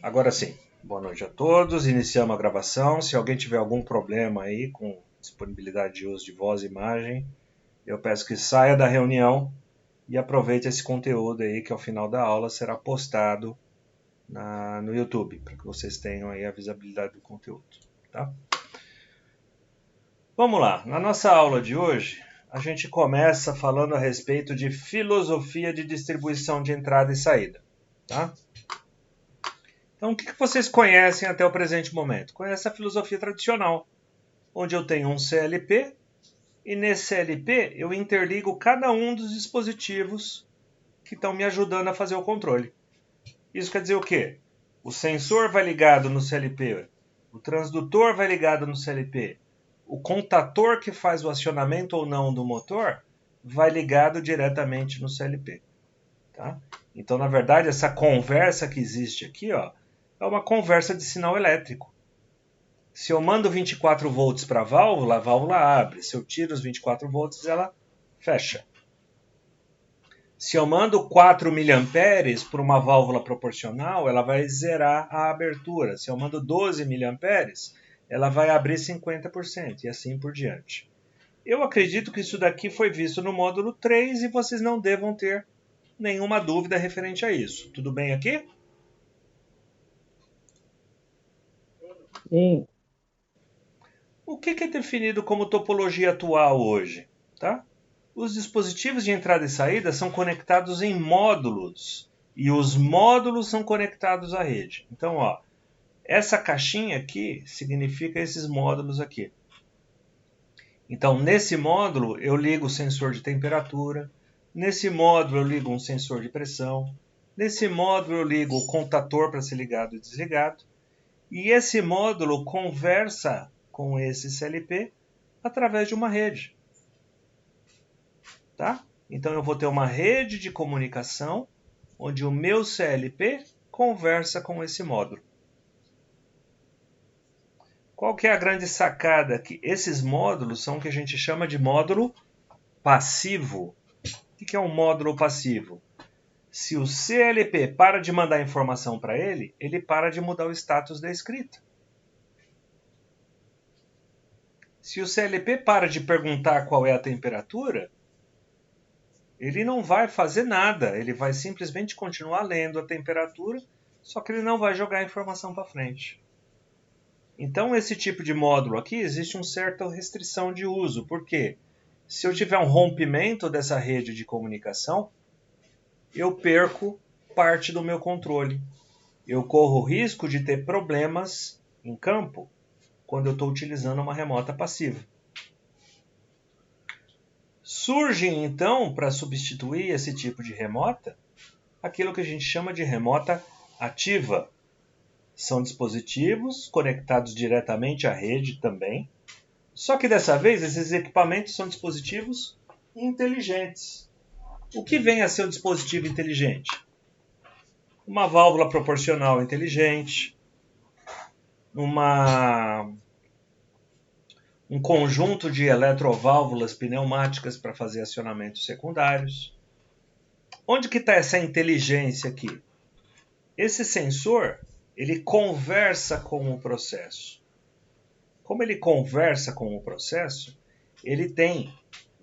Agora sim, boa noite a todos. Iniciamos a gravação. Se alguém tiver algum problema aí com disponibilidade de uso de voz e imagem, eu peço que saia da reunião e aproveite esse conteúdo aí que ao final da aula será postado no YouTube, para que vocês tenham aí a visibilidade do conteúdo. Tá? Vamos lá, na nossa aula de hoje, a gente começa falando a respeito de filosofia de distribuição de entrada e saída. Tá? Então, o que vocês conhecem até o presente momento? Conhecem a filosofia tradicional, onde eu tenho um CLP e nesse CLP eu interligo cada um dos dispositivos que estão me ajudando a fazer o controle. Isso quer dizer o quê? O sensor vai ligado no CLP, o transdutor vai ligado no CLP, o contator que faz o acionamento ou não do motor vai ligado diretamente no CLP. Tá? Então, na verdade, essa conversa que existe aqui, é uma conversa de sinal elétrico. Se eu mando 24 volts para a válvula abre. Se eu tiro os 24 volts, ela fecha. Se eu mando 4 miliamperes para uma válvula proporcional, ela vai zerar a abertura. Se eu mando 12 miliamperes, ela vai abrir 50% e assim por diante. Eu acredito que isso daqui foi visto no módulo 3 e vocês não devam ter nenhuma dúvida referente a isso. Tudo bem aqui? Sim. O que é definido como topologia atual hoje? Tá? Os dispositivos de entrada e saída são conectados em módulos e os módulos são conectados à rede. Então, essa caixinha aqui significa esses módulos aqui. Então, nesse módulo eu ligo o sensor de temperatura, nesse módulo eu ligo um sensor de pressão, nesse módulo eu ligo o contator para ser ligado e desligado, e esse módulo conversa com esse CLP através de uma rede. Tá? Então eu vou ter uma rede de comunicação onde o meu CLP conversa com esse módulo. Qual que é a grande sacada? Que esses módulos são o que a gente chama de módulo passivo. O que é um módulo passivo? Se o CLP para de mandar informação para ele, ele para de mudar o status da escrita. Se o CLP para de perguntar qual é a temperatura, ele não vai fazer nada, ele vai simplesmente continuar lendo a temperatura, só que ele não vai jogar a informação para frente. Então, esse tipo de módulo aqui, existe uma certa restrição de uso, porque se eu tiver um rompimento dessa rede de comunicação, eu perco parte do meu controle. Eu corro o risco de ter problemas em campo quando eu estou utilizando uma remota passiva. Surge, então, para substituir esse tipo de remota, aquilo que a gente chama de remota ativa. São dispositivos conectados diretamente à rede também, só que dessa vez esses equipamentos são dispositivos inteligentes. O que vem a ser um dispositivo inteligente? Uma válvula proporcional inteligente, um conjunto de eletroválvulas pneumáticas para fazer acionamentos secundários. Onde que está essa inteligência aqui? Esse sensor, ele conversa com o processo. Como ele conversa com o processo, ele tem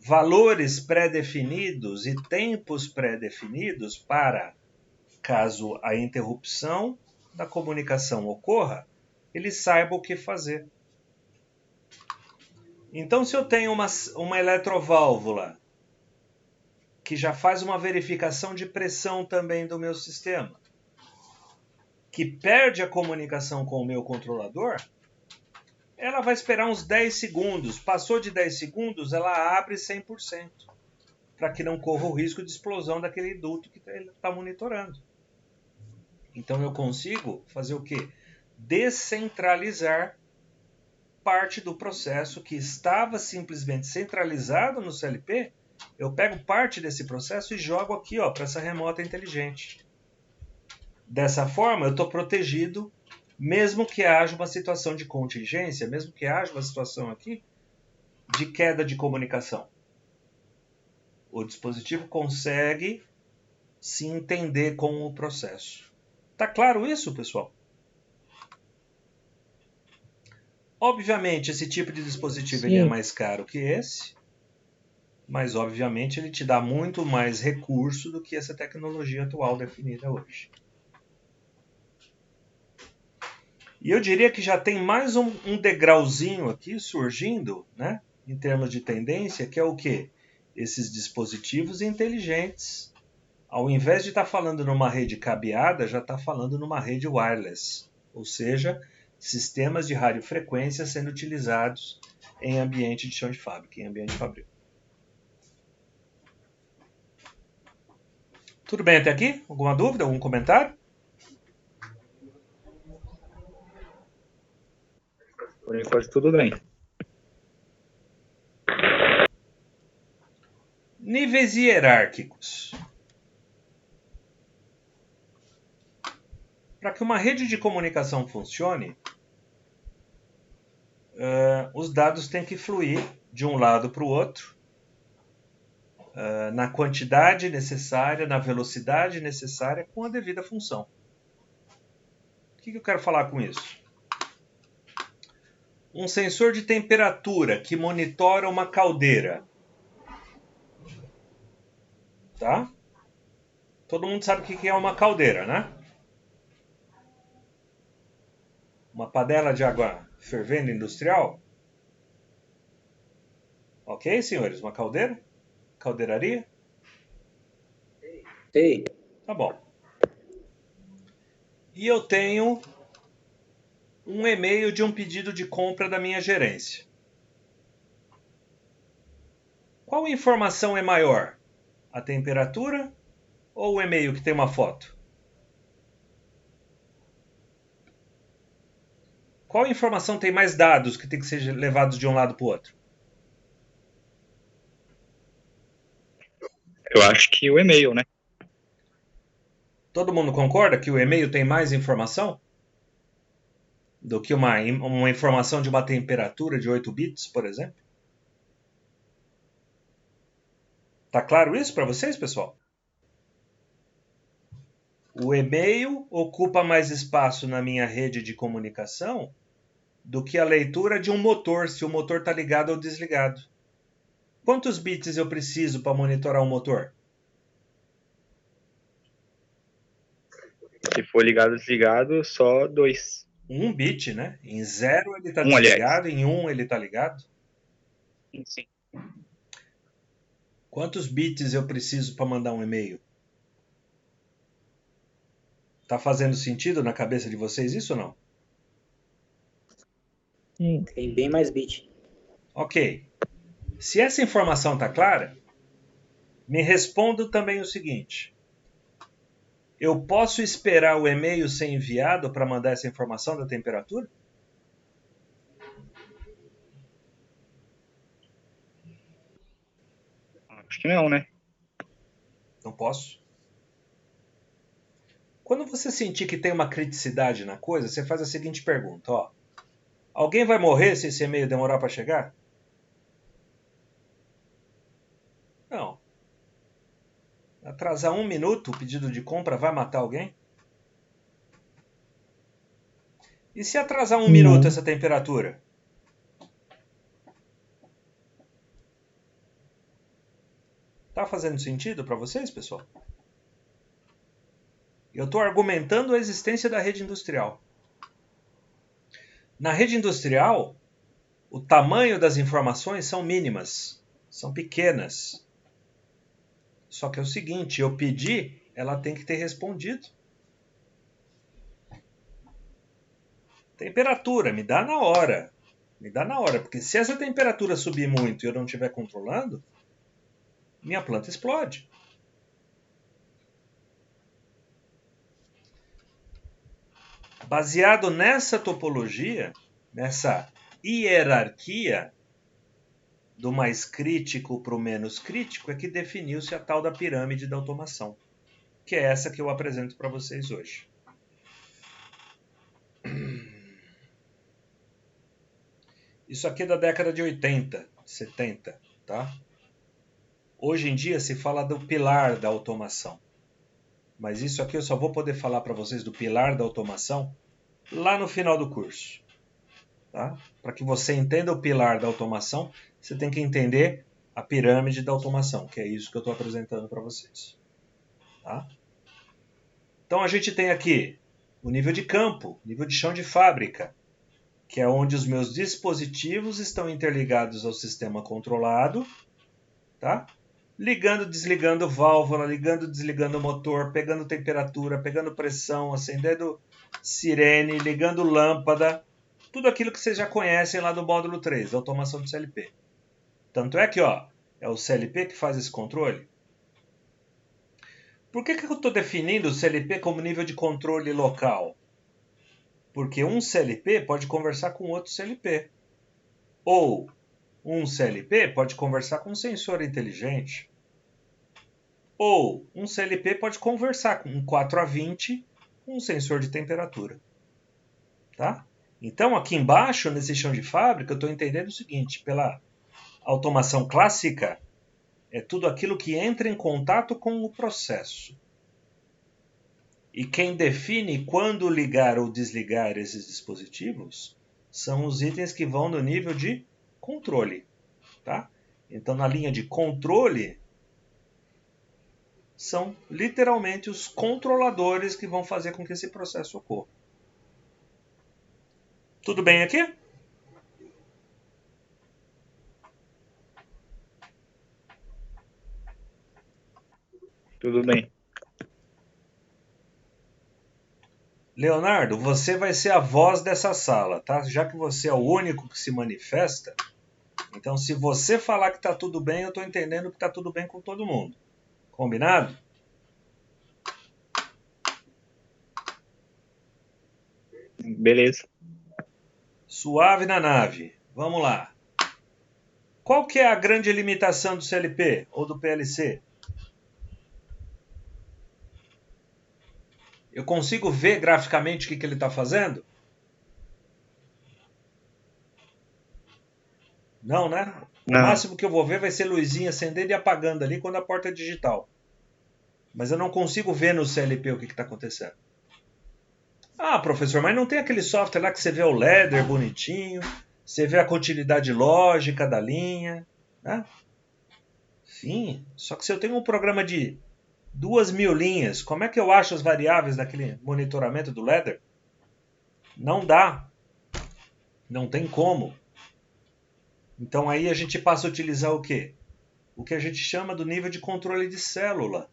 valores pré-definidos e tempos pré-definidos para, caso a interrupção da comunicação ocorra, ele saiba o que fazer. Então, se eu tenho uma eletroválvula que já faz uma verificação de pressão também do meu sistema, que perde a comunicação com o meu controlador, ela vai esperar uns 10 segundos. Passou de 10 segundos, ela abre 100%, para que não corra o risco de explosão daquele duto que ele está monitorando. Então eu consigo fazer o quê? Descentralizar parte do processo que estava simplesmente centralizado no CLP. Eu pego parte desse processo e jogo aqui para essa remota inteligente. Dessa forma, eu estou protegido, mesmo que haja uma situação de contingência, mesmo que haja uma situação aqui de queda de comunicação. O dispositivo consegue se entender com o processo. Tá claro isso, pessoal? Obviamente, esse tipo de dispositivo ele é Sim. mais caro que esse, mas obviamente ele te dá muito mais recurso do que essa tecnologia atual definida hoje. E eu diria que já tem mais um degrauzinho aqui surgindo, né, em termos de tendência, que é o quê? Esses dispositivos inteligentes, ao invés de estar falando numa rede cabeada, já está falando numa rede wireless, ou seja, sistemas de radiofrequência sendo utilizados em ambiente de chão de fábrica, em ambiente fabril. Tudo bem até aqui? Alguma dúvida? Algum comentário? Por enquanto, tudo bem. Níveis hierárquicos. Para que uma rede de comunicação funcione, os dados têm que fluir de um lado para o outro, na quantidade necessária, na velocidade necessária, com a devida função. O que eu quero falar com isso? Um sensor de temperatura que monitora uma caldeira. Tá? Todo mundo sabe o que é uma caldeira, né? Uma panela de água fervendo industrial. Ok, senhores? Uma caldeira? Caldeiraria? Sei. Tá bom. E eu tenho um e-mail de um pedido de compra da minha gerência. Qual informação é maior? A temperatura ou o e-mail que tem uma foto? Qual informação tem mais dados que tem que ser levados de um lado para o outro? Eu acho que o e-mail, né? Todo mundo concorda que o e-mail tem mais informação do que uma informação de uma temperatura de 8 bits, por exemplo? Tá claro isso para vocês, pessoal? O e-mail ocupa mais espaço na minha rede de comunicação do que a leitura de um motor, se o motor está ligado ou desligado. Quantos bits eu preciso para monitorar um motor? Se for ligado ou desligado, só 2. 1 bit, né? Em 0 ele está Aliás. desligado, em 1 ele está ligado. Sim. Quantos bits eu preciso para mandar um e-mail? Tá fazendo sentido na cabeça de vocês isso ou não? Sim. Tem bem mais bit. Ok. Se essa informação está clara, me responda também o seguinte. Eu posso esperar o e-mail ser enviado para mandar essa informação da temperatura? Acho que não, né? Não posso. Quando você sentir que tem uma criticidade na coisa, você faz a seguinte pergunta. Ó, alguém vai morrer se esse e-mail demorar para chegar? Não. Atrasar 1 minuto o pedido de compra vai matar alguém? E se atrasar 1 minuto essa temperatura? Tá fazendo sentido para vocês, pessoal? Eu estou argumentando a existência da rede industrial. Na rede industrial, o tamanho das informações são mínimas, são pequenas. Só que é o seguinte, eu pedi, ela tem que ter respondido. Temperatura, me dá na hora. Me dá na hora, porque se essa temperatura subir muito e eu não estiver controlando, minha planta explode. Baseado nessa topologia, nessa hierarquia do mais crítico para o menos crítico, é que definiu-se a tal da pirâmide da automação, que é essa que eu apresento para vocês hoje. Isso aqui é da década de 80, 70, tá? Hoje em dia se fala do pilar da automação. Mas isso aqui eu só vou poder falar para vocês do pilar da automação lá no final do curso, tá? Para que você entenda o pilar da automação, você tem que entender a pirâmide da automação, que é isso que eu estou apresentando para vocês. Tá? Então a gente tem aqui o nível de campo, nível de chão de fábrica, que é onde os meus dispositivos estão interligados ao sistema controlado, tá? Ligando, desligando válvula, ligando, desligando motor, pegando temperatura, pegando pressão, acendendo sirene, ligando lâmpada, tudo aquilo que vocês já conhecem lá do módulo 3, da automação do CLP. Tanto é que, ó, é o CLP que faz esse controle. Por que eu estou definindo o CLP como nível de controle local? Porque um CLP pode conversar com outro CLP. Ou um CLP pode conversar com um sensor inteligente. Ou um CLP pode conversar com um 4A20 com um sensor de temperatura. Tá? Então, aqui embaixo, nesse chão de fábrica, eu estou entendendo o seguinte: pela automação clássica, é tudo aquilo que entra em contato com o processo. E quem define quando ligar ou desligar esses dispositivos são os itens que vão no nível de controle. Tá? Então, na linha de controle, são literalmente os controladores que vão fazer com que esse processo ocorra. Tudo bem aqui? Tudo bem. Leonardo, você vai ser a voz dessa sala, tá? Já que você é o único que se manifesta, então se você falar que está tudo bem, eu estou entendendo que está tudo bem com todo mundo. Combinado? Beleza. Suave na nave. Vamos lá. Qual que é a grande limitação do CLP ou do PLC? Eu consigo ver graficamente o que ele está fazendo? Não, né? O Não. máximo que eu vou ver vai ser luzinha acendendo e apagando ali quando a porta é digital. Mas eu não consigo ver no CLP o que está acontecendo. Ah, professor, mas não tem aquele software lá que você vê o ladder bonitinho, você vê a continuidade lógica da linha, né? Sim, só que se eu tenho um programa de 2.000 linhas, como é que eu acho as variáveis daquele monitoramento do ladder? Não dá. Não tem como. Então aí a gente passa a utilizar o quê? O que a gente chama do nível de controle de célula.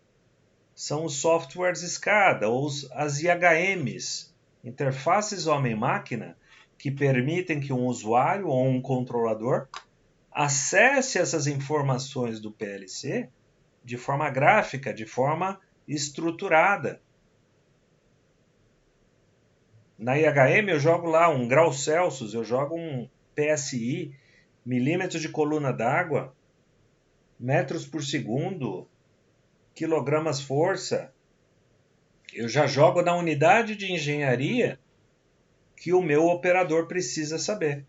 São os softwares SCADA, ou as IHMs, interfaces homem-máquina, que permitem que um usuário ou um controlador acesse essas informações do PLC de forma gráfica, de forma estruturada. Na IHM eu jogo lá um grau Celsius, eu jogo um PSI, milímetros de coluna d'água, metros por segundo, quilogramas força. Eu já jogo na unidade de engenharia que o meu operador precisa saber.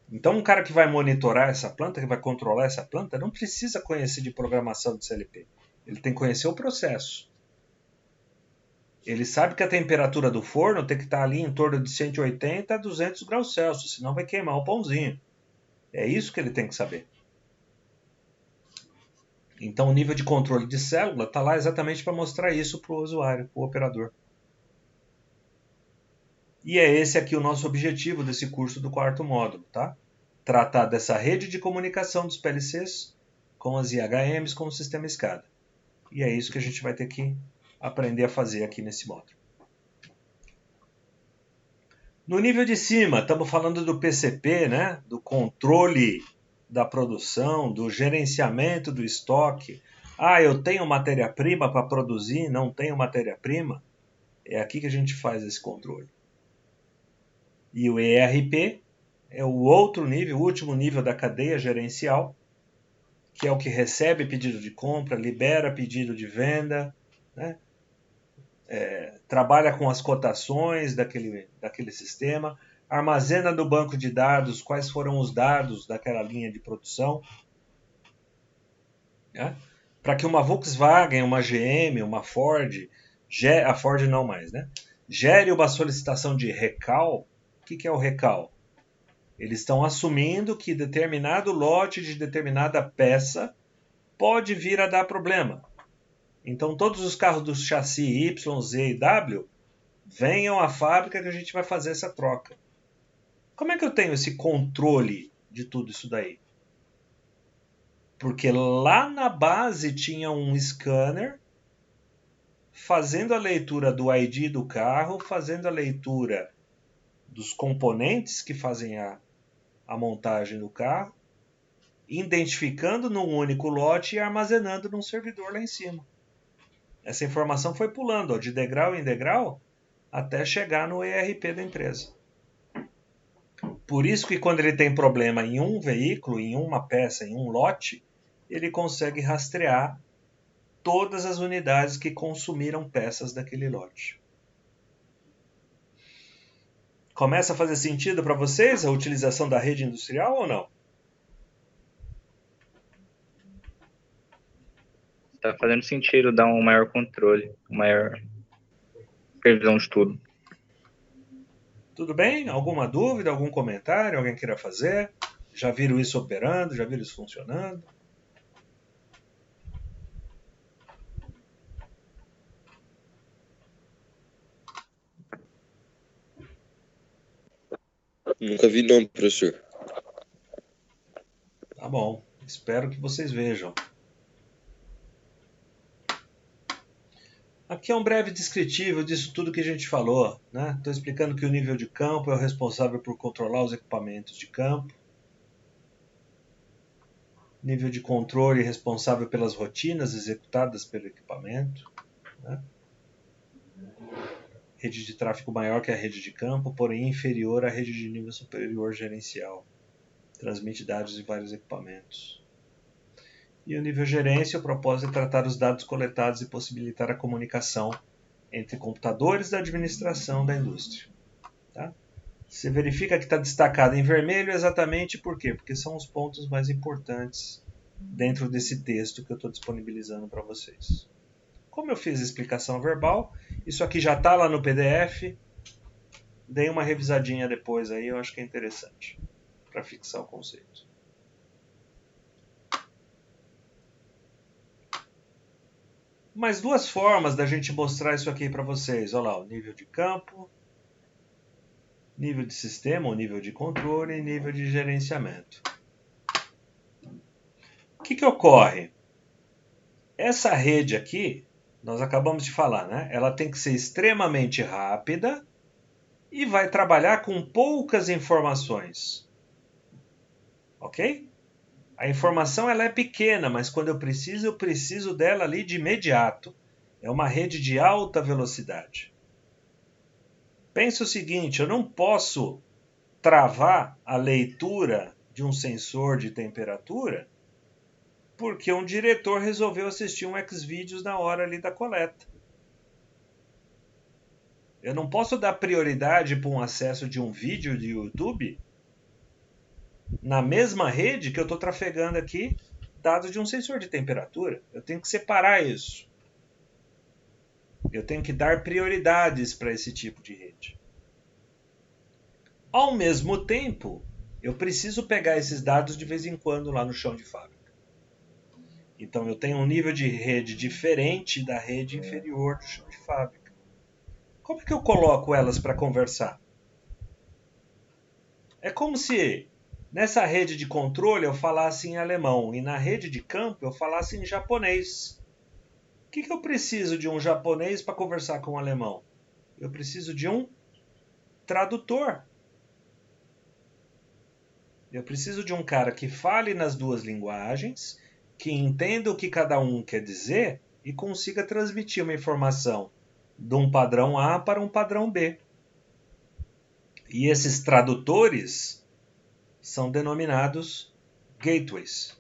Então, um cara que vai monitorar essa planta, que vai controlar essa planta, não precisa conhecer de programação de CLP. Ele tem que conhecer o processo. Ele sabe que a temperatura do forno tem que estar ali em torno de 180 a 200 graus Celsius, senão vai queimar o pãozinho. É isso que ele tem que saber. Então, o nível de controle de célula está lá exatamente para mostrar isso para o usuário, para o operador. E é esse aqui o nosso objetivo desse curso do quarto módulo, tá? Tratar dessa rede de comunicação dos PLCs com as IHMs, com o sistema SCADA. E é isso que a gente vai ter que aprender a fazer aqui nesse módulo. No nível de cima, estamos falando do PCP, né? Do controle da produção, do gerenciamento do estoque. Ah, eu tenho matéria-prima para produzir, não tenho matéria-prima. É aqui que a gente faz esse controle. E o ERP é o outro nível, o último nível da cadeia gerencial, que é o que recebe pedido de compra, libera pedido de venda, né? Trabalha com as cotações daquele sistema, armazena no banco de dados quais foram os dados daquela linha de produção, né? Para que uma Volkswagen, uma GM, uma Ford, a Ford não mais, né? Gere uma solicitação de recal, que é o recal? Eles estão assumindo que determinado lote de determinada peça pode vir a dar problema. Então todos os carros do chassi Y, Z e W venham à fábrica que a gente vai fazer essa troca. Como é que eu tenho esse controle de tudo isso daí? Porque lá na base tinha um scanner fazendo a leitura do ID do carro, fazendo a leitura dos componentes que fazem a montagem do carro, identificando num único lote e armazenando num servidor lá em cima. Essa informação foi pulando de degrau em degrau até chegar no ERP da empresa. Por isso que quando ele tem problema em um veículo, em uma peça, em um lote, ele consegue rastrear todas as unidades que consumiram peças daquele lote. Começa a fazer sentido para vocês a utilização da rede industrial ou não? Tá fazendo sentido dar um maior controle, uma maior previsão de tudo. Tudo bem? Alguma dúvida, algum comentário? Alguém queira fazer? Já viram isso operando? Já viram isso funcionando? Nunca vi não, professor. Tá bom, espero que vocês vejam. Aqui é um breve descritivo disso tudo que a gente falou, né? Estou explicando que o nível de campo é o responsável por controlar os equipamentos de campo. Nível de controle responsável pelas rotinas executadas pelo equipamento, né? Rede de tráfego maior que a rede de campo, porém inferior à rede de nível superior gerencial. Transmite dados de vários equipamentos. E o nível gerência, o propósito é tratar os dados coletados e possibilitar a comunicação entre computadores da administração da indústria. Tá? Você verifica que está destacado em vermelho exatamente por quê? Porque são os pontos mais importantes dentro desse texto que eu estou disponibilizando para vocês. Como eu fiz a explicação verbal, isso aqui já está lá no PDF. Dei uma revisadinha depois aí, eu acho que é interessante para fixar o conceito. Mais duas formas da gente mostrar isso aqui para vocês. Olha lá, o nível de campo, nível de sistema, o nível de controle e nível de gerenciamento. O que ocorre? Essa rede aqui, nós acabamos de falar, né? Ela tem que ser extremamente rápida e vai trabalhar com poucas informações. Ok? A informação ela é pequena, mas quando eu preciso dela ali de imediato. É uma rede de alta velocidade. Pensa o seguinte, eu não posso travar a leitura de um sensor de temperatura porque um diretor resolveu assistir um Xvideos na hora ali da coleta. Eu não posso dar prioridade para um acesso de um vídeo de YouTube na mesma rede que eu estou trafegando aqui dados de um sensor de temperatura. Eu tenho que separar isso. Eu tenho que dar prioridades para esse tipo de rede. Ao mesmo tempo, eu preciso pegar esses dados de vez em quando lá no chão de fábrica. Então eu tenho um nível de rede diferente da rede inferior do chão de fábrica. Como é que eu coloco elas para conversar? É como se nessa rede de controle eu falasse em alemão e na rede de campo eu falasse em japonês. O que eu preciso de um japonês para conversar com um alemão? Eu preciso de um tradutor. Eu preciso de um cara que fale nas duas linguagens, que entenda o que cada um quer dizer e consiga transmitir uma informação de um padrão A para um padrão B. E esses tradutores são denominados gateways.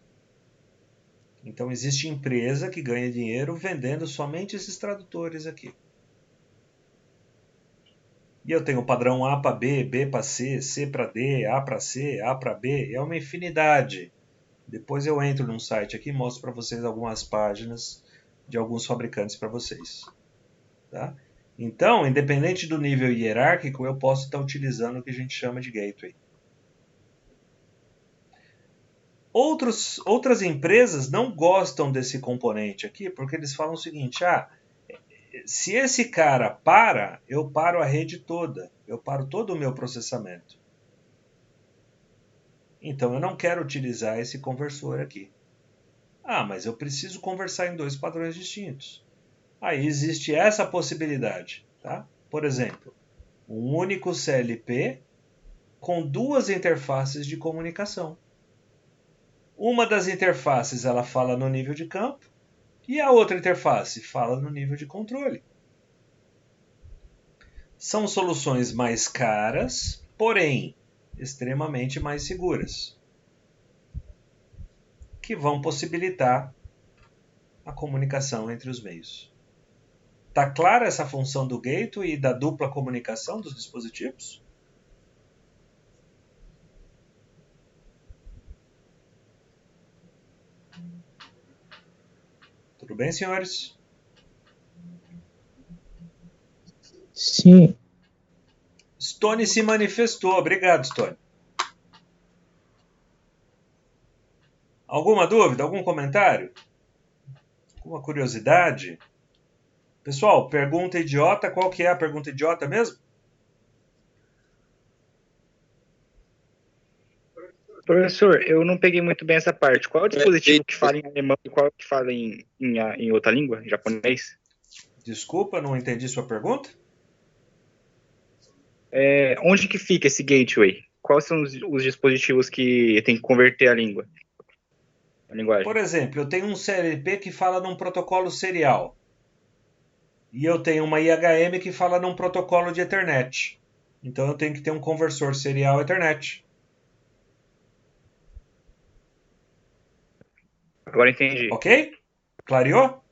Então existe empresa que ganha dinheiro vendendo somente esses tradutores aqui. E eu tenho o padrão A para B, B para C, C para D, A para C, A para B. É uma infinidade. Depois eu entro num site aqui e mostro para vocês algumas páginas de alguns fabricantes para vocês. Tá? Então, independente do nível hierárquico, eu posso estar utilizando o que a gente chama de gateway. Outras empresas não gostam desse componente aqui, porque eles falam o seguinte: se esse cara para, eu paro a rede toda, eu paro todo o meu processamento. Então eu não quero utilizar esse conversor aqui. Mas eu preciso conversar em 2 padrões distintos. Aí existe essa possibilidade, tá? Por exemplo, um único CLP com 2 interfaces de comunicação. Uma das interfaces ela fala no nível de campo e a outra interface fala no nível de controle. São soluções mais caras, porém extremamente mais seguras, que vão possibilitar a comunicação entre os meios. Está clara essa função do gateway e da dupla comunicação dos dispositivos? Tudo bem, senhores? Sim. Stone se manifestou. Obrigado, Stone. Alguma dúvida? Algum comentário? Alguma curiosidade? Pessoal, pergunta idiota. Qual que é a pergunta idiota mesmo? Professor, eu não peguei muito bem essa parte. Qual é o dispositivo que fala em alemão e qual é que fala em outra língua, em japonês? Desculpa, não entendi sua pergunta. Onde que fica esse gateway? Quais são os dispositivos que tem que converter a linguagem? Por exemplo, eu tenho um CLP que fala num protocolo serial. E eu tenho uma IHM que fala num protocolo de Ethernet. Então eu tenho que ter um conversor serial Ethernet. Agora entendi. Ok? Clareou?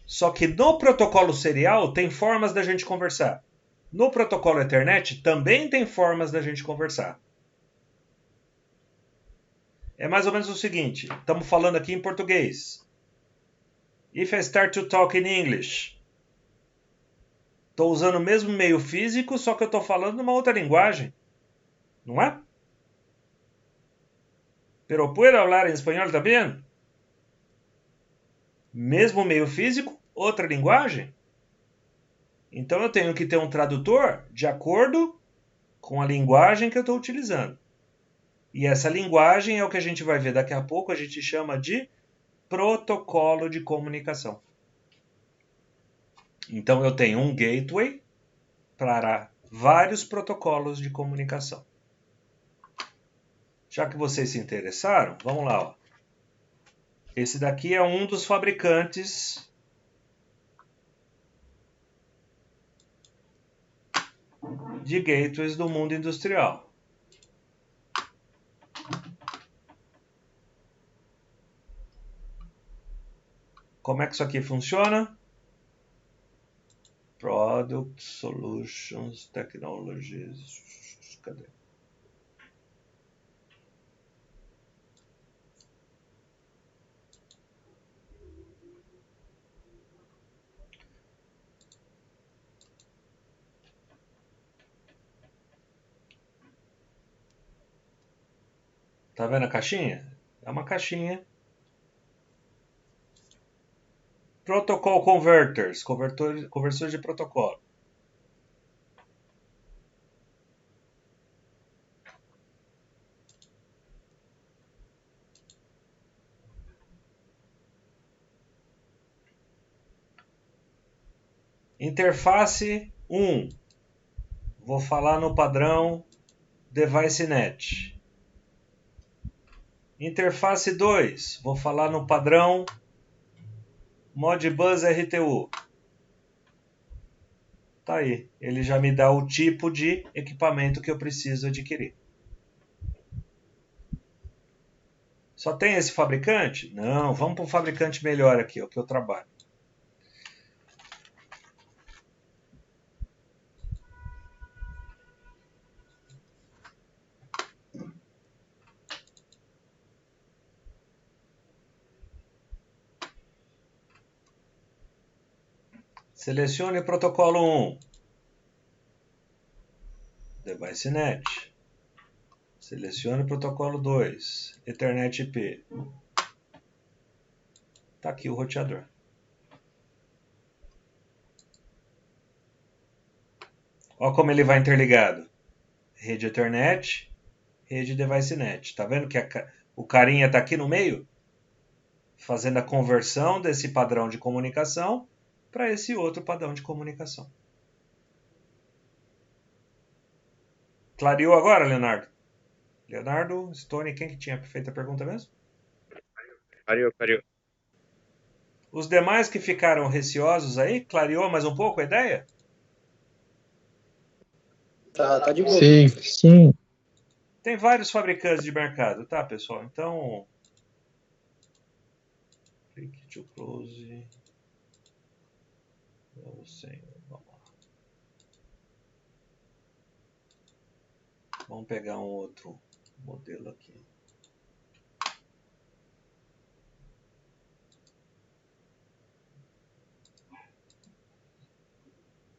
Só que no protocolo serial tem formas da gente conversar. No protocolo Ethernet também tem formas da gente conversar. É mais ou menos o seguinte, estamos falando aqui em português. If I start to talk in English, estou usando o mesmo meio físico, só que eu estou falando numa outra linguagem. Não é? Pero puedo hablar en español también? Mesmo meio físico, outra linguagem. Então eu tenho que ter um tradutor de acordo com a linguagem que eu estou utilizando. E essa linguagem é o que a gente vai ver daqui a pouco, a gente chama de protocolo de comunicação. Então eu tenho um gateway para vários protocolos de comunicação. Já que vocês se interessaram, vamos lá. Ó. Esse daqui é um dos fabricantes de gateways do mundo industrial. Como é que isso aqui funciona? Product Solutions Technologies. Cadê? Tá vendo a caixinha? É uma caixinha. Protocol Converters, conversores de protocolo. Interface 1. Vou falar no padrão DeviceNet. Interface 2. Vou falar no padrão Modbus RTU. Tá aí. Ele já me dá o tipo de equipamento que eu preciso adquirir. Só tem esse fabricante? Não, vamos para um fabricante melhor aqui, o que eu trabalho. Selecione o protocolo 1. Device Net. Selecione o protocolo 2. Ethernet IP. Está aqui o roteador. Olha como ele vai interligado. Rede Ethernet, rede Device Net. Está vendo que o carinha está aqui no meio? Fazendo a conversão desse padrão de comunicação para esse outro padrão de comunicação. Clareou agora, Leonardo? Leonardo, Stone, quem que tinha feito a pergunta mesmo? Clareou. Os demais que ficaram receosos aí, clareou mais um pouco a ideia? Tá de boa. Sim. Tem vários fabricantes de mercado, tá, pessoal? Então, click to close. Vamos lá. Vamos pegar um outro modelo aqui.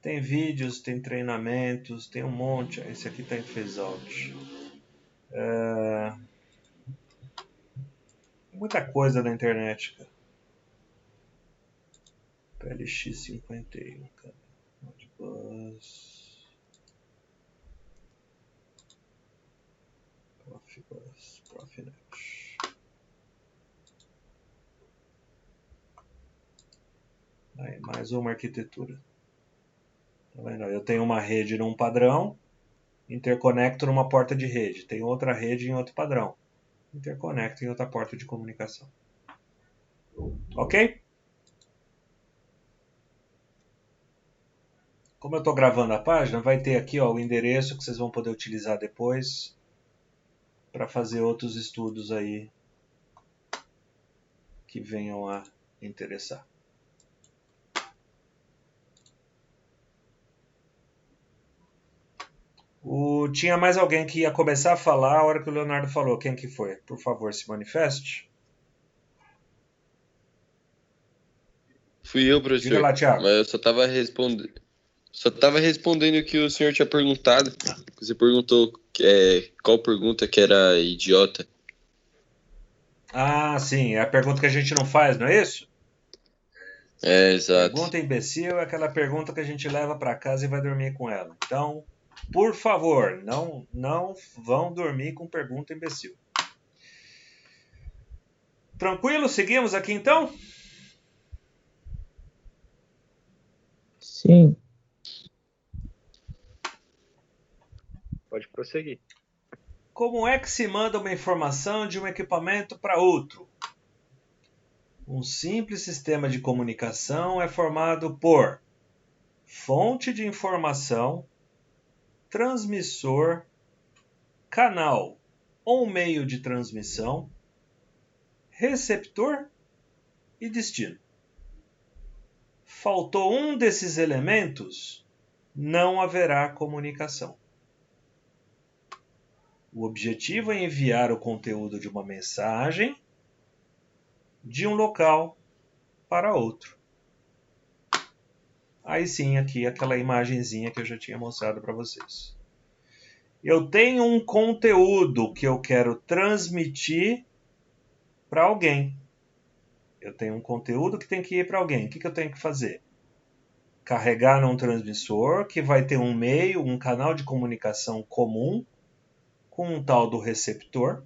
Tem vídeos, tem treinamentos, tem um monte. Esse aqui está em phase out. Muita coisa na internet, cara. PLX51, cara. Modbus. Profibus. Profinet. Aí, mais uma arquitetura. Tá vendo? Eu tenho uma rede num padrão, interconecto numa porta de rede. Tem outra rede em outro padrão. Interconecto em outra porta de comunicação. Ok? Como eu estou gravando a página, vai ter aqui ó, o endereço que vocês vão poder utilizar depois para fazer outros estudos aí que venham a interessar. Tinha mais alguém que ia começar a falar a hora que o Leonardo falou. Quem que foi? Por favor, se manifeste. Fui eu, professor. Diga lá, Thiago. Mas eu só estava respondendo o que o senhor tinha perguntado. Você perguntou qual pergunta que era idiota. Ah, sim. É a pergunta que a gente não faz, não é isso? É, exato. Pergunta imbecil é aquela pergunta que a gente leva para casa e vai dormir com ela. Então, por favor, não vão dormir com pergunta imbecil. Tranquilo? Seguimos aqui então? Sim. Pode prosseguir. Como é que se manda uma informação de um equipamento para outro? Um simples sistema de comunicação é formado por fonte de informação, transmissor, canal ou meio de transmissão, receptor e destino. Faltou um desses elementos, não haverá comunicação. O objetivo é enviar o conteúdo de uma mensagem de um local para outro. Aí sim, aqui aquela imagenzinha que eu já tinha mostrado para vocês. Eu tenho um conteúdo que eu quero transmitir para alguém. Eu tenho um conteúdo que tem que ir para alguém. O que eu tenho que fazer? Carregar num transmissor que vai ter um meio, um canal de comunicação comum com um tal do receptor.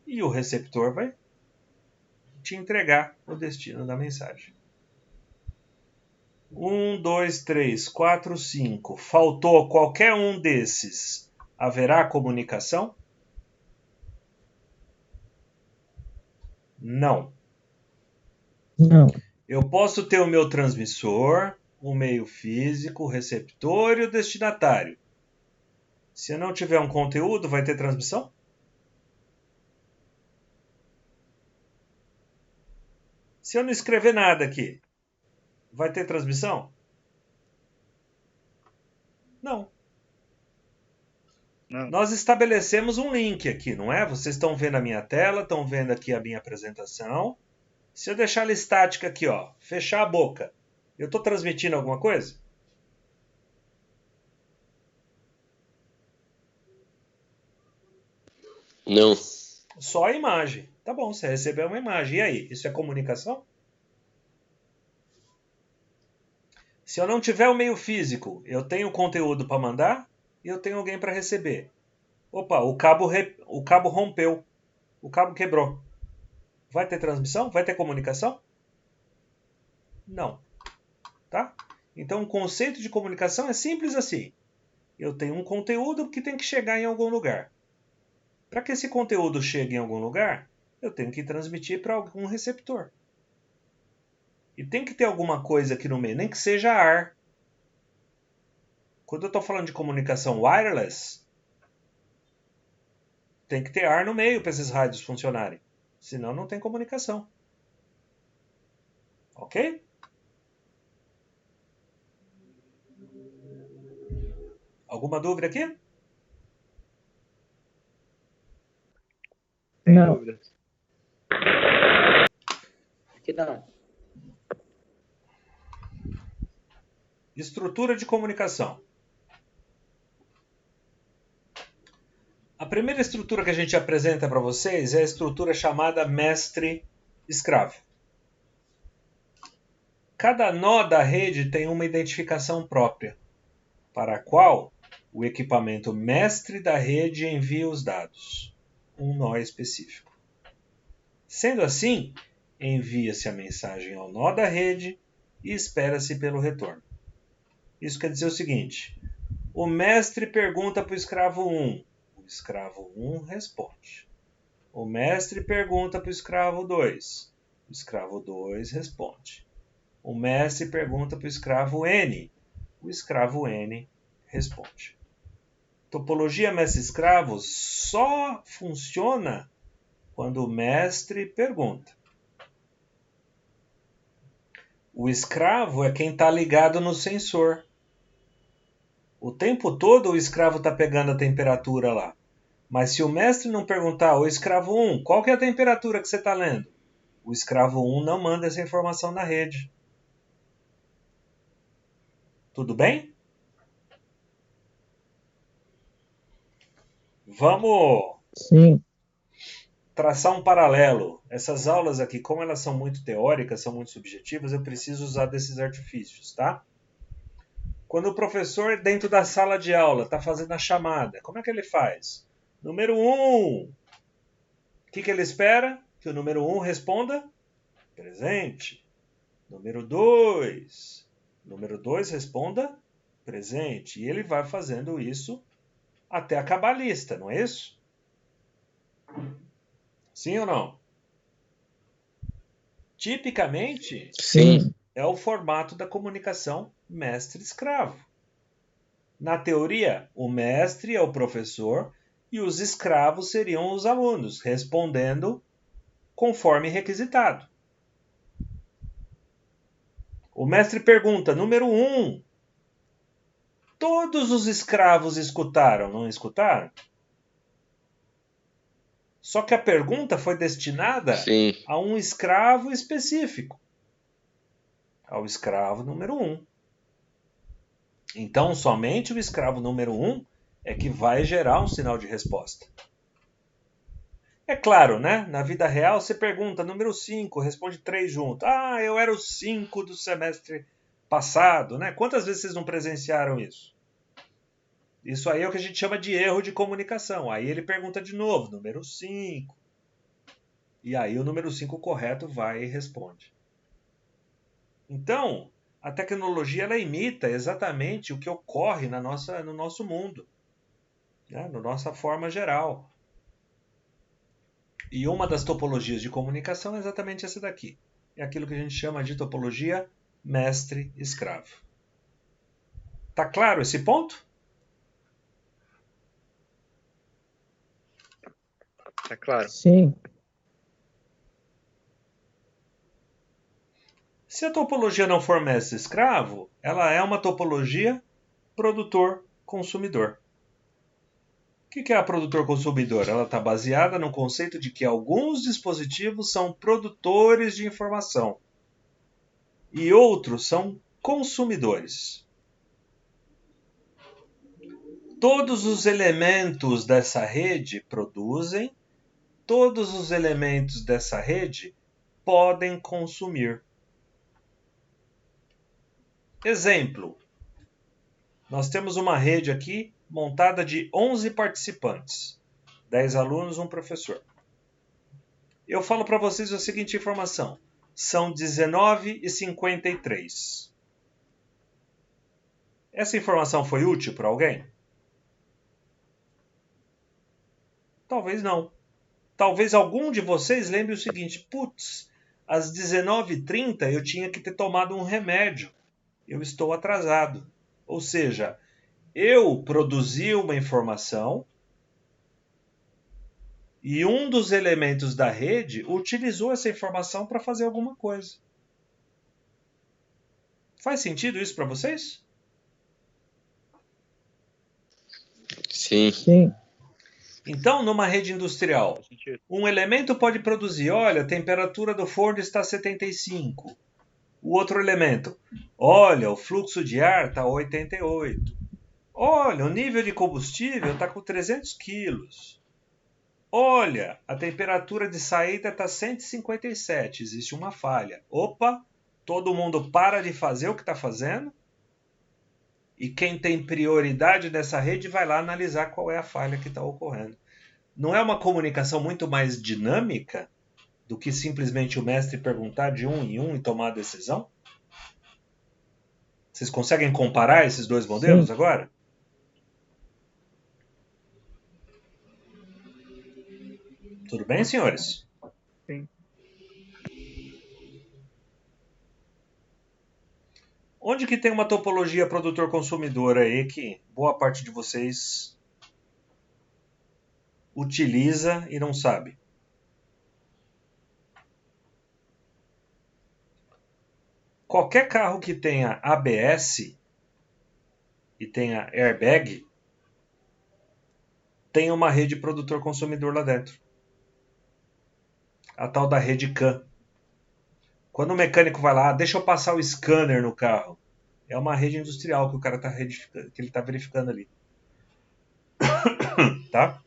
E o receptor vai te entregar o destino da mensagem. 1, 2, 3, 4, 5. Faltou qualquer um desses. Haverá comunicação? Não. Não. Eu posso ter o meu transmissor, o meio físico, o receptor e o destinatário. Se eu não tiver um conteúdo, vai ter transmissão? Se eu não escrever nada aqui, vai ter transmissão? Não. Nós estabelecemos um link aqui, não é? Vocês estão vendo a minha tela, estão vendo aqui a minha apresentação. Se eu deixar ela estática aqui, ó, fechar a boca, Eu estou transmitindo alguma coisa? Não. Só a imagem. Tá bom, você recebeu uma imagem. E aí? Isso é comunicação? Se eu não tiver o meio físico, eu tenho conteúdo para mandar e eu tenho alguém para receber. Opa, o cabo rompeu. O cabo quebrou. Vai ter transmissão? Vai ter comunicação? Não. Tá? Então o conceito de comunicação é simples assim. Eu tenho um conteúdo que tem que chegar em algum lugar. Para que esse conteúdo chegue em algum lugar, eu tenho que transmitir para algum receptor. E tem que ter alguma coisa aqui no meio, nem que seja ar. Quando eu estou falando de comunicação wireless, tem que ter ar no meio para esses rádios funcionarem. Senão não tem comunicação. Ok? Alguma dúvida aqui? Sem Não. dúvidas. Que não. Estrutura de comunicação. A primeira estrutura que a gente apresenta para vocês é a estrutura chamada mestre-escravo. Cada nó da rede tem uma identificação própria, para a qual o equipamento mestre da rede envia os dados, um nó específico. Sendo assim, envia-se a mensagem ao nó da rede e espera-se pelo retorno. Isso quer dizer o seguinte: o mestre pergunta para o escravo 1, o escravo 1 responde. O mestre pergunta para o escravo 2, o escravo 2 responde. O mestre pergunta para o escravo N, o escravo N responde. Topologia mestre-escravo só funciona quando o mestre pergunta. O escravo é quem está ligado no sensor. O tempo todo o escravo está pegando a temperatura lá. Mas se o mestre não perguntar, o escravo 1, qual que é a temperatura que você está lendo? O escravo 1 não manda essa informação na rede. Tudo bem? Vamos Sim. traçar um paralelo. Essas aulas aqui, como elas são muito teóricas, são muito subjetivas, eu preciso usar desses artifícios, tá? Quando o professor, dentro da sala de aula, está fazendo a chamada, como é que ele faz? Número 1. O que ele espera? Que o número 1 responda presente. Número 2. Número 2 responda presente. E ele vai fazendo isso até acabar a lista, não é isso? Sim ou não? Tipicamente, Sim. é o formato da comunicação mestre-escravo. Na teoria, o mestre é o professor e os escravos seriam os alunos, respondendo conforme requisitado. O mestre pergunta, número 1, todos os escravos escutaram, não escutaram? Só que a pergunta foi destinada Sim. a um escravo específico, ao escravo número 1. Então, somente o escravo número 1 é que vai gerar um sinal de resposta. É claro, né? Na vida real, você pergunta, número 5, responde 3 junto. Ah, eu era o 5 do semestre passado, né? Quantas vezes vocês não presenciaram isso? Isso aí é o que a gente chama de erro de comunicação. Aí ele pergunta de novo, número 5. E aí o número 5 correto vai e responde. Então, a tecnologia ela imita exatamente o que ocorre no nosso mundo, né? Na nossa forma geral. E uma das topologias de comunicação é exatamente essa daqui. É aquilo que a gente chama de topologia mestre-escravo. Tá claro esse ponto? Tá claro. Sim. Se a topologia não for mestre-escravo, ela é uma topologia produtor-consumidor. O que é a produtor-consumidor? Ela está baseada no conceito de que alguns dispositivos são produtores de informação. e outros são consumidores. Todos os elementos dessa rede produzem, todos os elementos dessa rede podem consumir. Exemplo, nós temos uma rede aqui montada de 11 participantes, 10 alunos, um professor. Eu falo para vocês a seguinte informação, são 19h53. Essa informação foi útil para alguém? Talvez não. Talvez algum de vocês lembre o seguinte, putz, às 19h30 eu tinha que ter tomado um remédio. Eu estou atrasado. Ou seja, eu produzi uma informação e um dos elementos da rede utilizou essa informação para fazer alguma coisa. Faz sentido isso para vocês? Sim. Sim. Então, numa rede industrial, um elemento pode produzir, olha, a temperatura do forno está 75. O outro elemento, olha, o fluxo de ar está 88. Olha, o nível de combustível está com 300 quilos. Olha, a temperatura de saída está 157, existe uma falha. Opa, todo mundo para de fazer o que está fazendo e quem tem prioridade nessa rede vai lá analisar qual é a falha que está ocorrendo. Não é uma comunicação muito mais dinâmica do que simplesmente o mestre perguntar de um em um e tomar a decisão? Vocês conseguem comparar esses dois modelos Sim. agora? Tudo bem, senhores? Sim. Onde que tem uma topologia produtor-consumidor aí que boa parte de vocês utiliza e não sabe? Qualquer carro que tenha ABS e tenha airbag tem uma rede produtor-consumidor lá dentro. A tal da rede CAN. Quando o mecânico vai lá, deixa eu passar o scanner no carro. É uma rede industrial que o cara está verificando ali. Tá?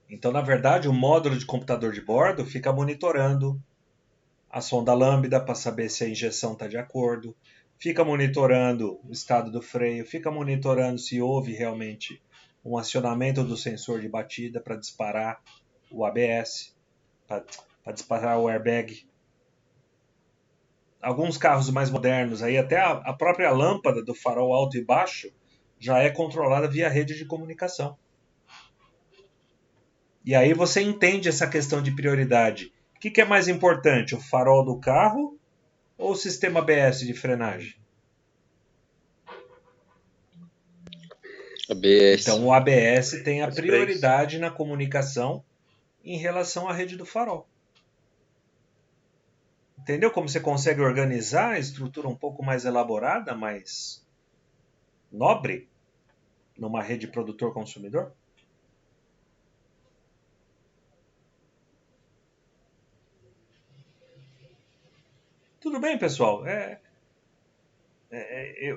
Então, na verdade, o módulo de computador de bordo fica monitorando a sonda lambda para saber se a injeção está de acordo, fica monitorando o estado do freio, fica monitorando se houve realmente um acionamento do sensor de batida para disparar o ABS, para disparar o airbag. Alguns carros mais modernos, aí até a própria lâmpada do farol alto e baixo já é controlada via rede de comunicação. E aí você entende essa questão de prioridade. O que é mais importante, o farol do carro ou o sistema ABS de frenagem? ABS. Então o ABS tem a prioridade na comunicação em relação à rede do farol. Entendeu como você consegue organizar a estrutura um pouco mais elaborada, mais nobre, numa rede produtor-consumidor? Tudo bem, pessoal.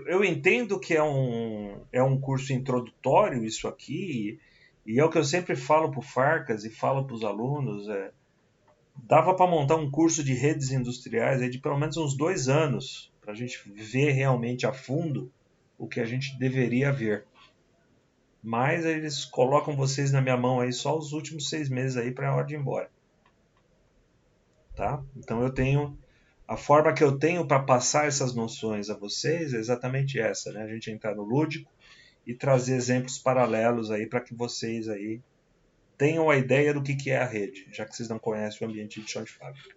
Eu entendo que é um curso introdutório isso aqui, e é o que eu sempre falo para o Farcas e falo para os alunos. Dava para montar um curso de redes industriais aí de pelo menos uns 2 anos, para a gente ver realmente a fundo o que a gente deveria ver. Mas eles colocam vocês na minha mão aí só os últimos 6 meses aí para a hora de ir embora. Tá? Então a forma que eu tenho para passar essas noções a vocês é exatamente essa, né? A gente entrar no lúdico e trazer exemplos paralelos aí para que vocês aí tenham a ideia do que é a rede, já que vocês não conhecem o ambiente de chão de fábrica.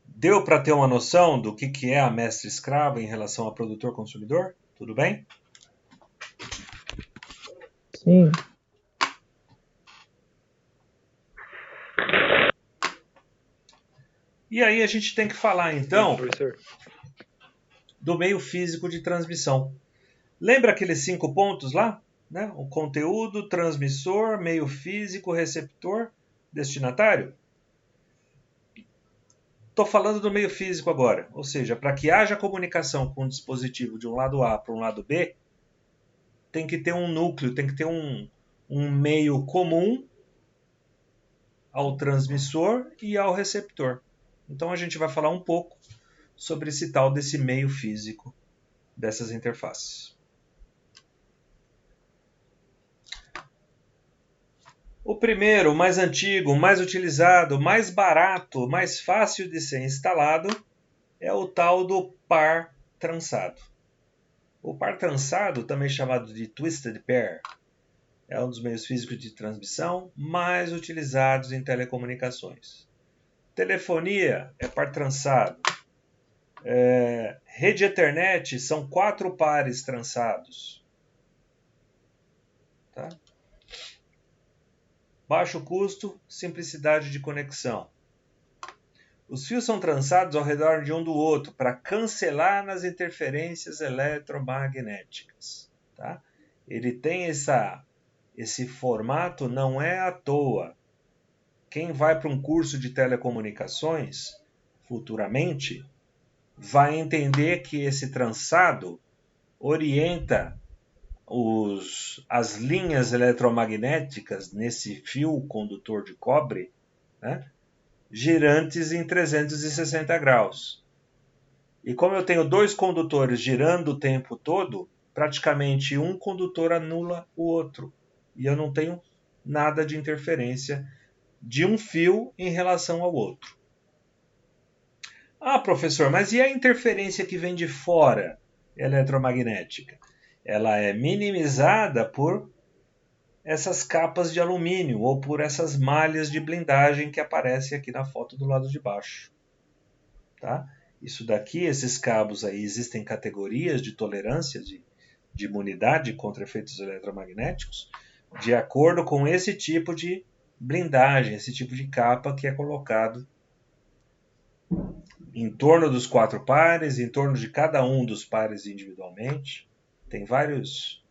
Deu para ter uma noção do que é a mestre-escravo em relação a produtor-consumidor? Tudo bem? Sim. E aí a gente tem que falar, então, Professor. do meio físico de transmissão. Lembra aqueles 5 pontos lá? Né? O conteúdo, transmissor, meio físico, receptor, destinatário? estou falando do meio físico agora. Ou seja, para que haja comunicação com um dispositivo de um lado A para um lado B, tem que ter um núcleo, tem que ter um meio comum ao transmissor e ao receptor. Então a gente vai falar um pouco sobre esse tal desse meio físico dessas interfaces. O primeiro, o mais antigo, o mais utilizado, mais barato, mais fácil de ser instalado é o tal do par trançado. O par trançado, também chamado de Twisted Pair, é um dos meios físicos de transmissão mais utilizados em telecomunicações. Telefonia é par trançado. Rede Ethernet são 4 pares trançados. Tá? Baixo custo, simplicidade de conexão. Os fios são trançados ao redor de um do outro para cancelar nas interferências eletromagnéticas. Tá? Ele tem esse formato, não é à toa. Quem vai para um curso de telecomunicações, futuramente, vai entender que esse trançado orienta as linhas eletromagnéticas nesse fio condutor de cobre, né, girantes em 360 graus. E como eu tenho 2 condutores girando o tempo todo, praticamente um condutor anula o outro. E eu não tenho nada de interferência de um fio em relação ao outro. Ah, professor, mas e a interferência que vem de fora, eletromagnética? Ela é minimizada por essas capas de alumínio ou por essas malhas de blindagem que aparecem aqui na foto do lado de baixo. Tá? Isso daqui, esses cabos aí, existem categorias de tolerância, de imunidade contra efeitos eletromagnéticos, de acordo com esse tipo de blindagem, esse tipo de capa que é colocado em torno dos 4 pares, em torno de cada um dos pares individualmente. Tem várias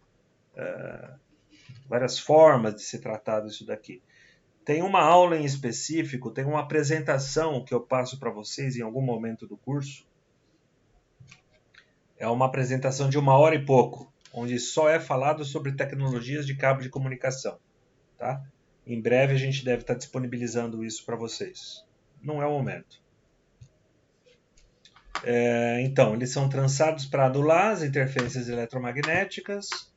formas de se tratar disso daqui. Tem uma aula em específico, tem uma apresentação que eu passo para vocês em algum momento do curso. É uma apresentação de 1 hora e pouco, onde só é falado sobre tecnologias de cabo de comunicação. Tá? Em breve a gente deve estar disponibilizando isso para vocês. Não é o momento. Então, eles são trançados para anular as interferências eletromagnéticas,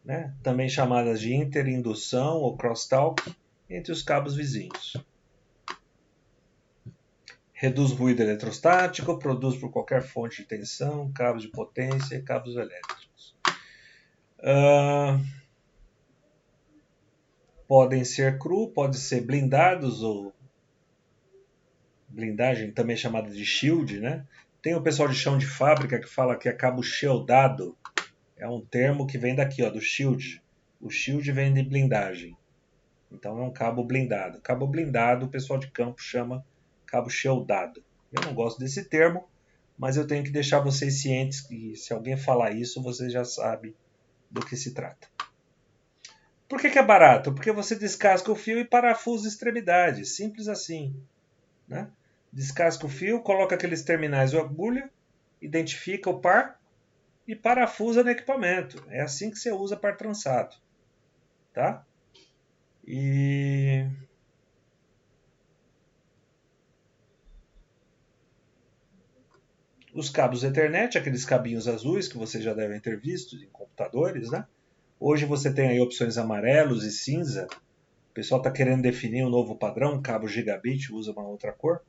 né, também chamadas de interindução ou crosstalk, entre os cabos vizinhos. Reduz ruído eletrostático, produz por qualquer fonte de tensão, cabos de potência e cabos elétricos. Podem ser cru, podem ser blindados ou blindagem, também chamada de shield, né? Tem o pessoal de chão de fábrica que fala que é cabo shieldado. É um termo que vem daqui, ó, do shield. O shield vem de blindagem. Então é um cabo blindado. Cabo blindado o pessoal de campo chama cabo shieldado. Eu não gosto desse termo, mas eu tenho que deixar vocês cientes que se alguém falar isso, você já sabe do que se trata. Por que é barato? Porque você descasca o fio e parafusa a extremidade. Simples assim. Né? Descasca o fio, coloca aqueles terminais ou agulha, identifica o par e parafusa no equipamento. É assim que você usa par trançado. Tá? E os cabos Ethernet, aqueles cabinhos azuis que vocês já devem ter visto em computadores, né? Hoje você tem aí opções amarelos e cinza. O pessoal está querendo definir um novo padrão, cabo gigabit usa uma outra cor.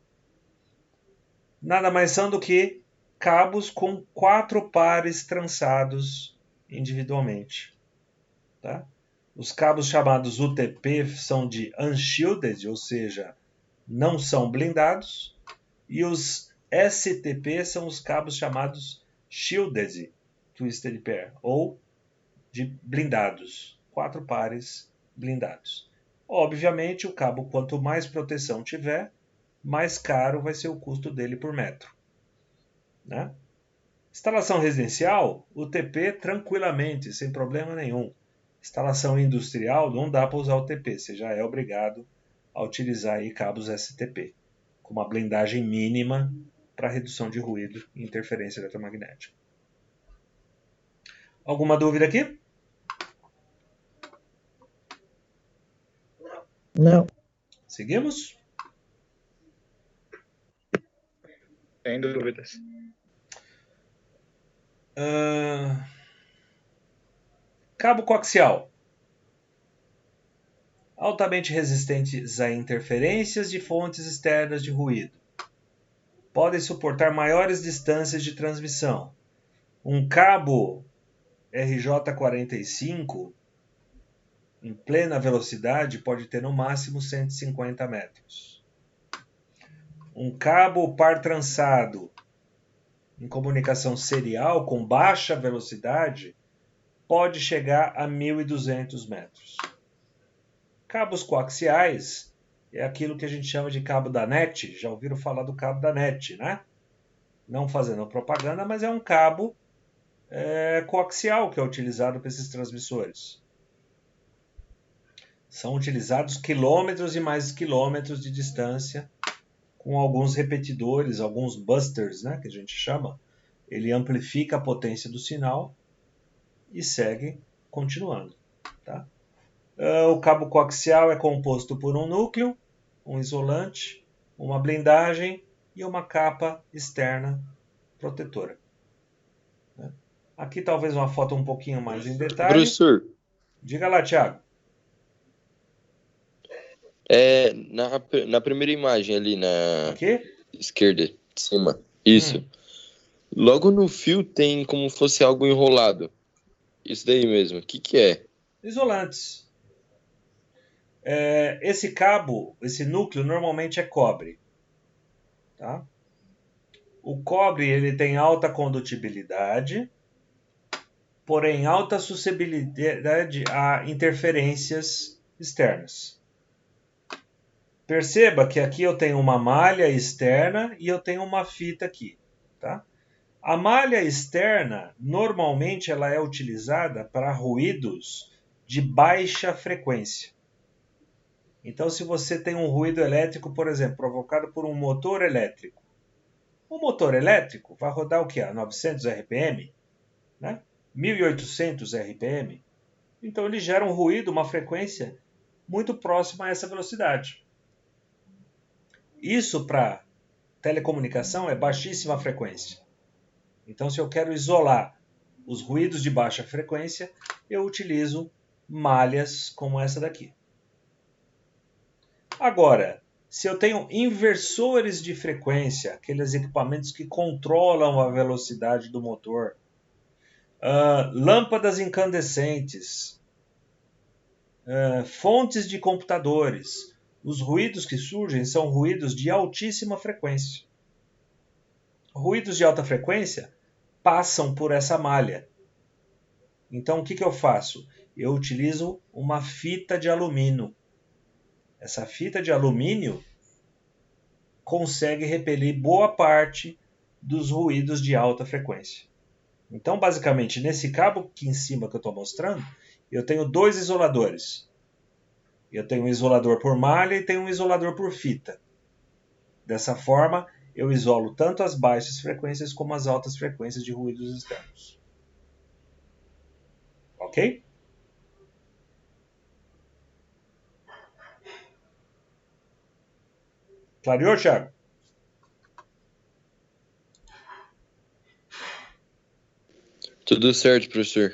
Nada mais são do que cabos com 4 pares trançados individualmente. Tá? Os cabos chamados UTP são de unshielded, ou seja, não são blindados. E os STP são os cabos chamados shielded twisted pair, ou de blindados. 4 pares blindados. Obviamente, o cabo, quanto mais proteção tiver, mais caro vai ser o custo dele por metro. Né? Instalação residencial, UTP tranquilamente, sem problema nenhum. Instalação industrial, não dá para usar UTP, você já é obrigado a utilizar aí cabos STP. com uma blindagem mínima para redução de ruído e interferência eletromagnética. Alguma dúvida aqui? Não. Seguimos? Sem dúvidas. Cabo coaxial. Altamente resistentes a interferências de fontes externas de ruído. Podem suportar maiores distâncias de transmissão. Um cabo RJ45 em plena velocidade pode ter no máximo 150 metros. Um cabo par trançado em comunicação serial com baixa velocidade pode chegar a 1.200 metros. Cabos coaxiais é aquilo que a gente chama de cabo da NET. Já ouviram falar do cabo da NET, né? Não fazendo propaganda, mas é um cabo coaxial que é utilizado para esses transmissores. São utilizados quilômetros e mais quilômetros de distância, com alguns repetidores, alguns busters, né, que a gente chama. Ele amplifica a potência do sinal e segue continuando. Tá? O cabo coaxial é composto por um núcleo, um isolante, uma blindagem e uma capa externa protetora. Aqui talvez uma foto um pouquinho mais em detalhe. Professor, Diga lá, Thiago. na primeira imagem ali na Aqui? esquerda, de cima. Isso. Logo no fio tem como fosse algo enrolado. Isso daí mesmo. O que é? Isolantes. Esse cabo, esse núcleo, normalmente é cobre. Tá? O cobre ele tem alta condutibilidade, porém alta suscetibilidade a interferências externas. Perceba que aqui eu tenho uma malha externa e eu tenho uma fita aqui. Tá? A malha externa, normalmente, ela é utilizada para ruídos de baixa frequência. Então, se você tem um ruído elétrico, por exemplo, provocado por um motor elétrico, o motor elétrico vai rodar o quê? A 900 RPM? Né? 1800 RPM? Então, ele gera um ruído, uma frequência muito próxima a essa velocidade. Isso, para telecomunicação, é baixíssima frequência. Então, se eu quero isolar os ruídos de baixa frequência, eu utilizo malhas como essa daqui. Agora, se eu tenho inversores de frequência, aqueles equipamentos que controlam a velocidade do motor, lâmpadas incandescentes, fontes de computadores, os ruídos que surgem são ruídos de altíssima frequência. Ruídos de alta frequência passam por essa malha. Então, o que eu faço? Eu utilizo uma fita de alumínio. Essa fita de alumínio consegue repelir boa parte dos ruídos de alta frequência. Então, basicamente, nesse cabo aqui em cima que eu estou mostrando, eu tenho dois isoladores. Eu tenho um isolador por malha e tenho um isolador por fita. Dessa forma, eu isolo tanto as baixas frequências como as altas frequências de ruídos externos. Ok? Clareou, Thiago? Tudo certo, professor.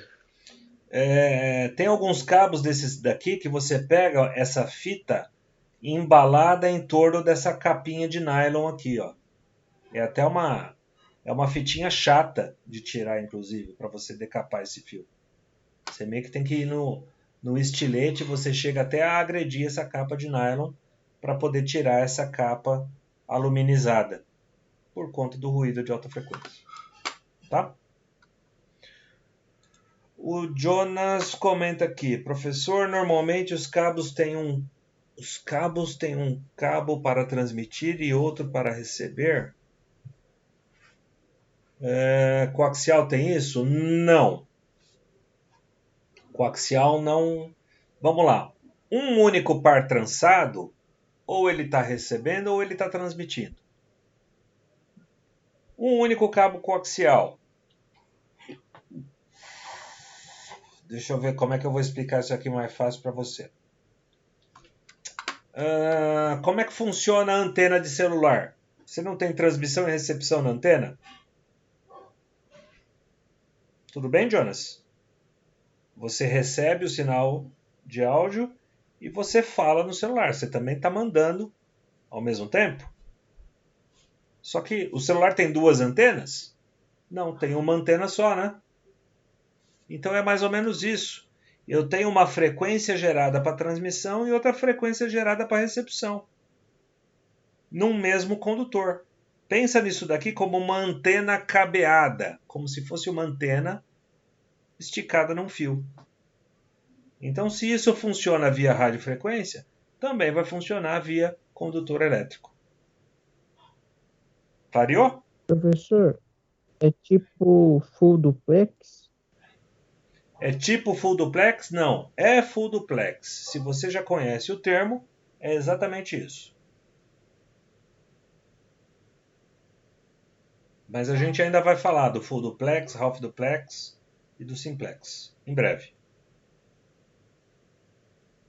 Tem alguns cabos desses daqui que você pega essa fita embalada em torno dessa capinha de nylon aqui, ó. É até uma fitinha chata de tirar, inclusive, para você decapar esse fio. Você meio que tem que ir no estilete, você chega até a agredir essa capa de nylon para poder tirar essa capa aluminizada por conta do ruído de alta frequência. Tá? O Jonas comenta aqui, professor, normalmente os cabos têm um cabo para transmitir e outro para receber. Coaxial tem isso? Não. Coaxial não. Vamos lá. Um único par trançado ou ele está recebendo ou ele está transmitindo. Um único cabo coaxial. Deixa eu ver como é que eu vou explicar isso aqui mais fácil para você. Como é que funciona a antena de celular? Você não tem transmissão e recepção na antena? Tudo bem, Jonas? Você recebe o sinal de áudio e você fala no celular. Você também está mandando ao mesmo tempo. Só que o celular tem duas antenas? Não, tem uma antena só, né? Então é mais ou menos isso. Eu tenho uma frequência gerada para transmissão e outra frequência gerada para recepção. Num mesmo condutor. Pensa nisso daqui como uma antena cabeada, como se fosse uma antena esticada num fio. Então, se isso funciona via radiofrequência, também vai funcionar via condutor elétrico. Clareou? Professor, é tipo full duplex? É tipo full duplex? Não, é full duplex. Se você já conhece o termo, é exatamente isso. Mas a gente ainda vai falar do full duplex, half duplex e do simplex, em breve.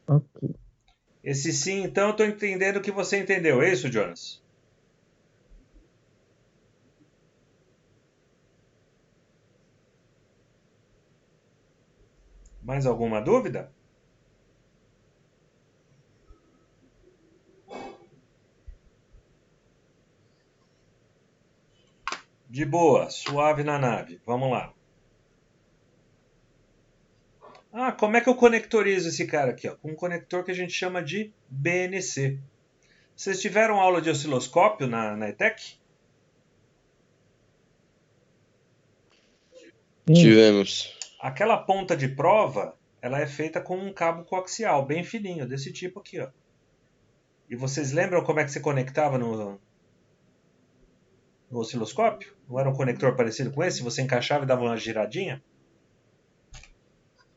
Ok. Esse sim, então, eu estou entendendo que você entendeu. É isso, Jonas? Mais alguma dúvida? De boa, suave na nave. Vamos lá. Como é que eu conectorizo esse cara aqui? Com um conector que a gente chama de BNC. Vocês tiveram aula de osciloscópio na ETEC? Sim, Tivemos. Aquela ponta de prova, ela é feita com um cabo coaxial, bem fininho, desse tipo aqui, ó. E vocês lembram como é que se conectava no osciloscópio? Não era um conector parecido com esse? Você encaixava e dava uma giradinha?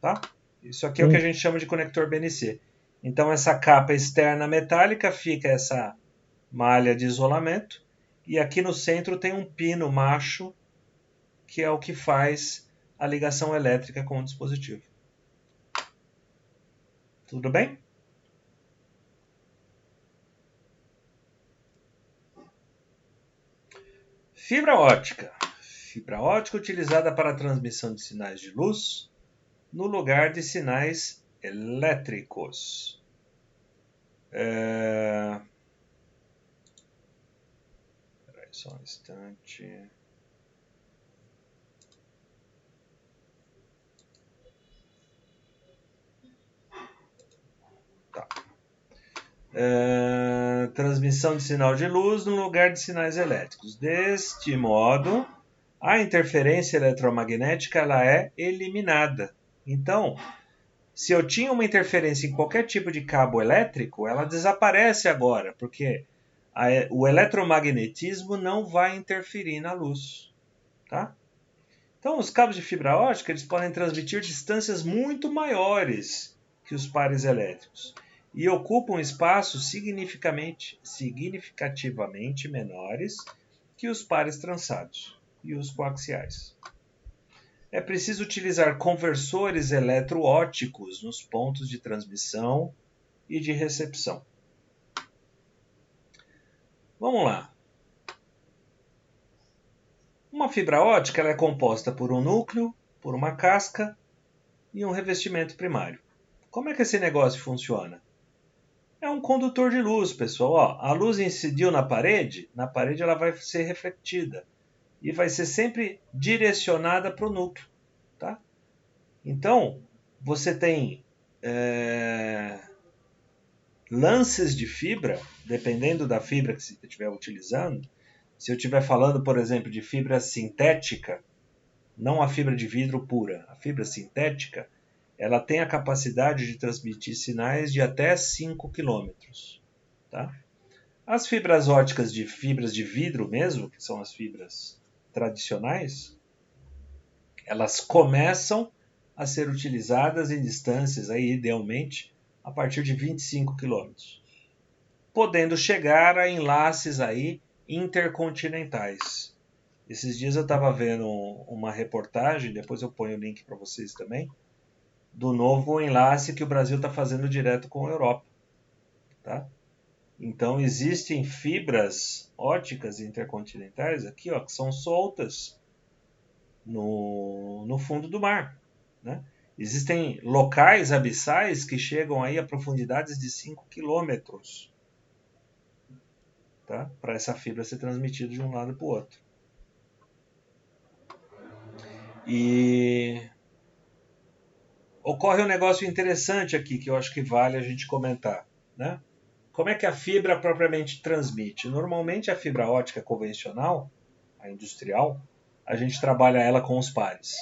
Tá? Isso aqui é o que a gente chama de conector BNC. Então essa capa externa metálica fica essa malha de isolamento e aqui no centro tem um pino macho que é o que faz a ligação elétrica com o dispositivo. Tudo bem? Fibra ótica. Fibra ótica utilizada para a transmissão de sinais de luz no lugar de sinais elétricos. Espera aí só um instante. Tá. Transmissão de sinal de luz no lugar de sinais elétricos. Deste modo, a interferência eletromagnética ela é eliminada. Então, se eu tinha uma interferência em qualquer tipo de cabo elétrico, ela desaparece agora, porque o eletromagnetismo não vai interferir na luz. Tá? Então, os cabos de fibra ótica eles podem transmitir distâncias muito maiores que os pares elétricos e ocupam espaços significativamente menores que os pares trançados e os coaxiais. É preciso utilizar conversores eletroópticos nos pontos de transmissão e de recepção. Vamos lá. Uma fibra ótica ela é composta por um núcleo, por uma casca e um revestimento primário. Como é que esse negócio funciona? É um condutor de luz, pessoal. Ó, a luz incidiu na parede ela vai ser refletida e vai ser sempre direcionada para o núcleo. Tá? Então, você tem lances de fibra, dependendo da fibra que você estiver utilizando. Se eu estiver falando, por exemplo, de fibra sintética, não a fibra de vidro pura, a fibra sintética, ela tem a capacidade de transmitir sinais de até 5 km. Tá? As fibras óticas de fibras de vidro mesmo, que são as fibras tradicionais, elas começam a ser utilizadas em distâncias, aí, idealmente, a partir de 25 km. podendo chegar a enlaces aí intercontinentais. Esses dias eu estava vendo uma reportagem, depois eu ponho o link para vocês também, do novo enlace que o Brasil está fazendo direto com a Europa. Tá? Então existem fibras óticas intercontinentais aqui, ó, que são soltas no fundo do mar. Né? Existem locais abissais que chegam aí a profundidades de 5 quilômetros, tá? Para essa fibra ser transmitida de um lado para o outro. E ocorre um negócio interessante aqui que eu acho que vale a gente comentar. Né? Como é que a fibra propriamente transmite? Normalmente a fibra ótica convencional, a industrial, a gente trabalha ela com os pares.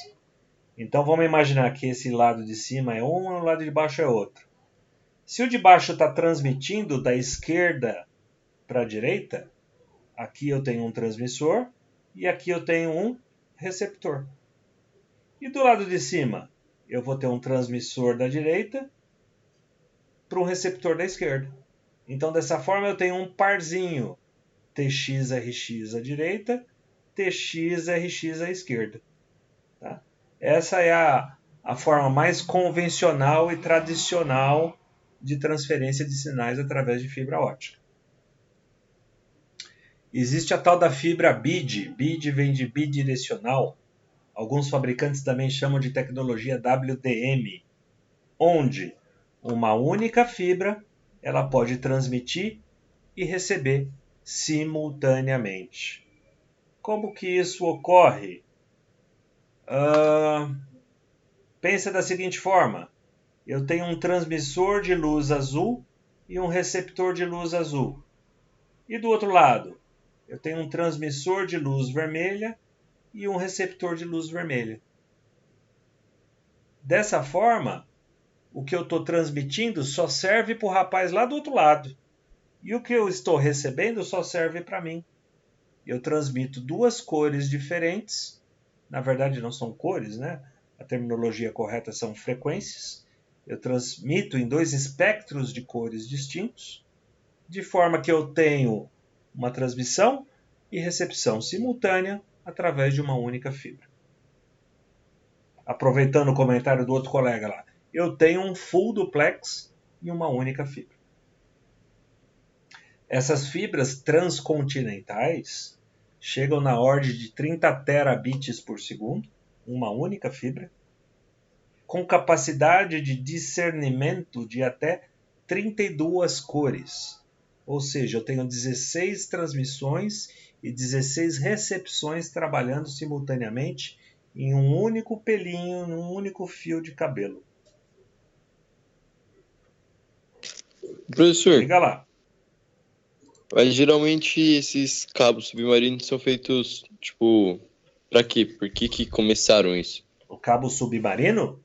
Então vamos imaginar que esse lado de cima é um e o lado de baixo é outro. Se o de baixo está transmitindo da esquerda para a direita, aqui eu tenho um transmissor e aqui eu tenho um receptor. E do lado de cima, eu vou ter um transmissor da direita para um receptor da esquerda. Então dessa forma eu tenho um parzinho TX-RX à direita, TX-RX à esquerda. Tá? Essa é a forma mais convencional e tradicional de transferência de sinais através de fibra ótica. Existe a tal da fibra BID. BID vem de bidirecional. Alguns fabricantes também chamam de tecnologia WDM, onde uma única fibra ela pode transmitir e receber simultaneamente. Como que isso ocorre? Pensa da seguinte forma: eu tenho um transmissor de luz azul e um receptor de luz azul. E do outro lado, eu tenho um transmissor de luz vermelha e um receptor de luz vermelha. Dessa forma, o que eu estou transmitindo só serve para o rapaz lá do outro lado. E o que eu estou recebendo só serve para mim. Eu transmito duas cores diferentes. Na verdade, não são cores, né? A terminologia correta são frequências. Eu transmito em dois espectros de cores distintos, de forma que eu tenho uma transmissão e recepção simultânea através de uma única fibra. Aproveitando o comentário do outro colega lá, eu tenho um full duplex e uma única fibra. Essas fibras transcontinentais chegam na ordem de 30 terabits por segundo, uma única fibra, com capacidade de discernimento de até 32 cores. Ou seja, eu tenho 16 transmissões e 16 recepções trabalhando simultaneamente em um único pelinho, num único fio de cabelo. Professor, Liga lá. mas geralmente esses cabos submarinos são feitos, tipo, pra quê? Por que começaram isso? O cabo submarino?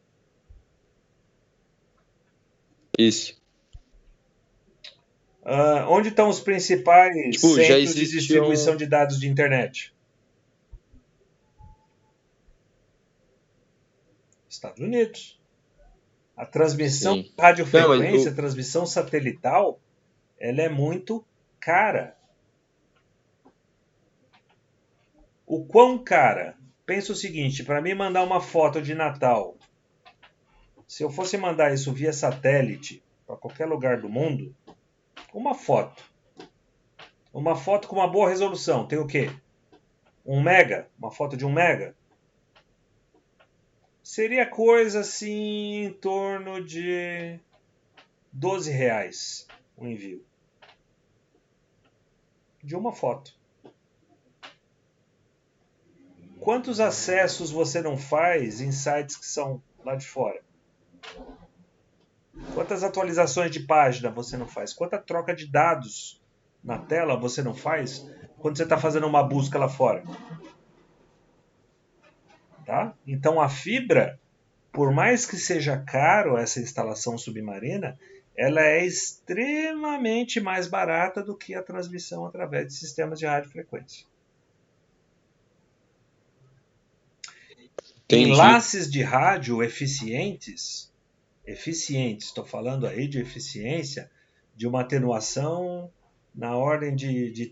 Isso. Onde estão os principais Tipo, já centros de distribuição de dados de internet? Estados Unidos. A transmissão Sim. de radiofrequência, Não, a transmissão satelital, ela é muito cara. O quão cara? Pensa o seguinte, para mim mandar uma foto de Natal, se eu fosse mandar isso via satélite para qualquer lugar do mundo, uma foto com uma boa resolução, tem o quê? 1 mega? Uma foto de 1 mega? Seria coisa assim em torno de R$12 o envio. De uma foto. Quantos acessos você não faz em sites que são lá de fora? Quantas atualizações de página você não faz? Quanta troca de dados na tela você não faz quando você está fazendo uma busca lá fora? Tá? Então a fibra, por mais que seja caro essa instalação submarina, ela é extremamente mais barata do que a transmissão através de sistemas de radiofrequência. Entendi. Enlaces de rádio eficientes, estou falando aí de eficiência, de uma atenuação na ordem de